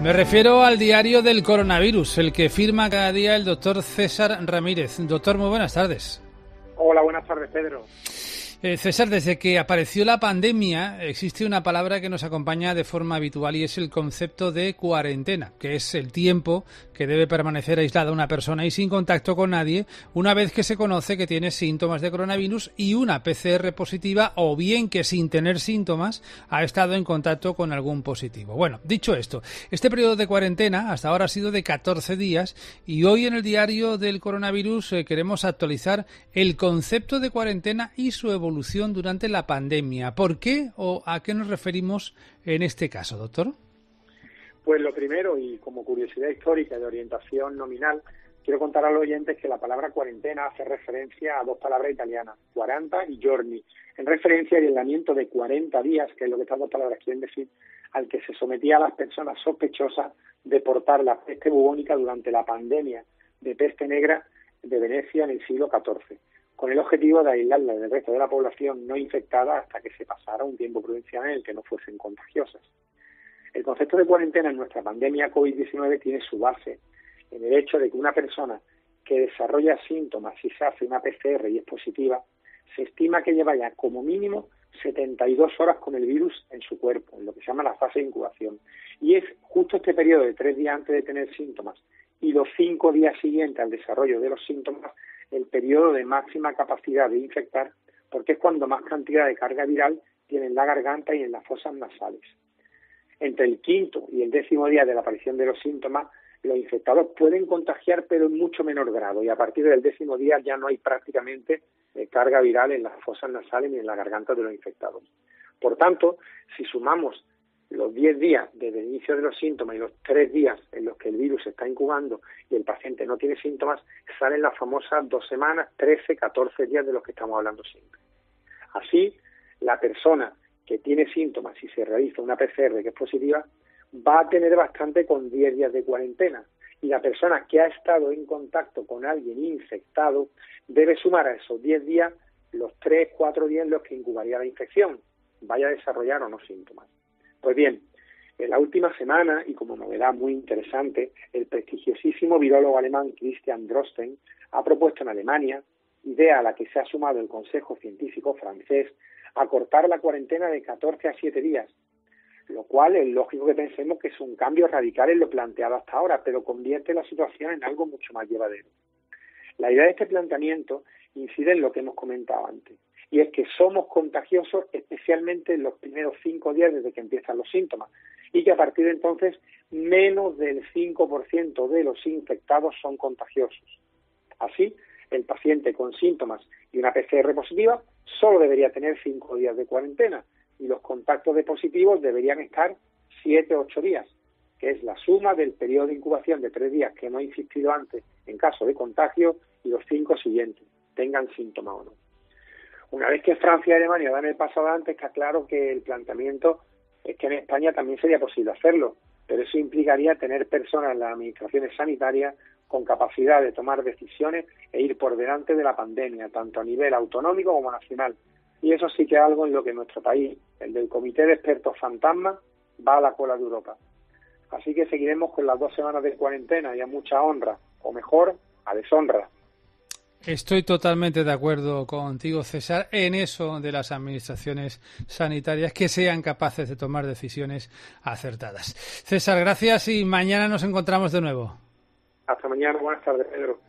Me refiero al diario del coronavirus, el que firma cada día el doctor César Ramírez. Doctor, muy buenas tardes. Hola, buenas tardes, Pedro. César, desde que apareció la pandemia existe una palabra que nos acompaña de forma habitual y es el concepto de cuarentena, que es el tiempo que debe permanecer aislada una persona y sin contacto con nadie una vez que se conoce que tiene síntomas de coronavirus y una PCR positiva, o bien que sin tener síntomas ha estado en contacto con algún positivo. Bueno, dicho esto, este periodo de cuarentena hasta ahora ha sido de 14 días y hoy en el diario del coronavirus queremos actualizar el concepto de cuarentena y su evolución durante la pandemia. ¿Por qué o a qué nos referimos en este caso, doctor? Pues lo primero, y como curiosidad histórica de orientación nominal, quiero contar a los oyentes que la palabra cuarentena hace referencia a dos palabras italianas, 40 y giorni, en referencia al aislamiento de 40 días, que es lo que estas dos palabras quieren decir, al que se sometía a las personas sospechosas de portar la peste bubónica durante la pandemia de peste negra de Venecia en el siglo XIV, con el objetivo de aislarla del resto de la población no infectada hasta que se pasara un tiempo prudencial en el que no fuesen contagiosas. El concepto de cuarentena en nuestra pandemia COVID-19 tiene su base en el hecho de que una persona que desarrolla síntomas y se hace una PCR y es positiva, se estima que lleva ya como mínimo 72 horas con el virus en su cuerpo, en lo que se llama la fase de incubación. Y es justo este periodo de 3 días antes de tener síntomas y los 5 días siguientes al desarrollo de los síntomas el periodo de máxima capacidad de infectar, porque es cuando más cantidad de carga viral tiene en la garganta y en las fosas nasales. Entre el 5º y el 10º día de la aparición de los síntomas, los infectados pueden contagiar, pero en mucho menor grado, y a partir del 10º día ya no hay prácticamente carga viral en las fosas nasales ni en la garganta de los infectados. Por tanto, si sumamos los 10 días desde el inicio de los síntomas y los 3 días en los que el virus se está incubando y el paciente no tiene síntomas, salen las famosas 2 semanas, 13, 14 días de los que estamos hablando siempre. Así, la persona que tiene síntomas y se realiza una PCR que es positiva, va a tener bastante con 10 días de cuarentena. Y la persona que ha estado en contacto con alguien infectado debe sumar a esos 10 días los 3, 4 días en los que incubaría la infección, vaya a desarrollar o no síntomas. Pues bien, en la última semana, y como novedad muy interesante, el prestigiosísimo virólogo alemán Christian Drosten ha propuesto en Alemania, idea a la que se ha sumado el Consejo Científico francés, acortar la cuarentena de 14 a 7 días, lo cual es lógico que pensemos que es un cambio radical en lo planteado hasta ahora, pero convierte la situación en algo mucho más llevadero. La idea de este planteamiento incide en lo que hemos comentado antes, y es que somos contagiosos especialmente en los primeros 5 días desde que empiezan los síntomas, y que a partir de entonces menos del 5% de los infectados son contagiosos. Así, el paciente con síntomas y una PCR positiva solo debería tener 5 días de cuarentena, y los contactos de positivos deberían estar 7 o 8 días, que es la suma del periodo de incubación de 3 días que hemos insistido antes en caso de contagio y los 5 siguientes, tengan síntomas o no. Una vez que Francia y Alemania dan el paso adelante, está claro que el planteamiento es que en España también sería posible hacerlo, pero eso implicaría tener personas en las administraciones sanitarias con capacidad de tomar decisiones e ir por delante de la pandemia, tanto a nivel autonómico como nacional. Y eso sí que es algo en lo que nuestro país, el del Comité de Expertos Fantasma, va a la cola de Europa. Así que seguiremos con las 2 semanas de cuarentena y a mucha honra, o mejor, a deshonra. Estoy totalmente de acuerdo contigo, César, en eso de las administraciones sanitarias que sean capaces de tomar decisiones acertadas. César, gracias y mañana nos encontramos de nuevo. Hasta mañana, buenas tardes, Pedro.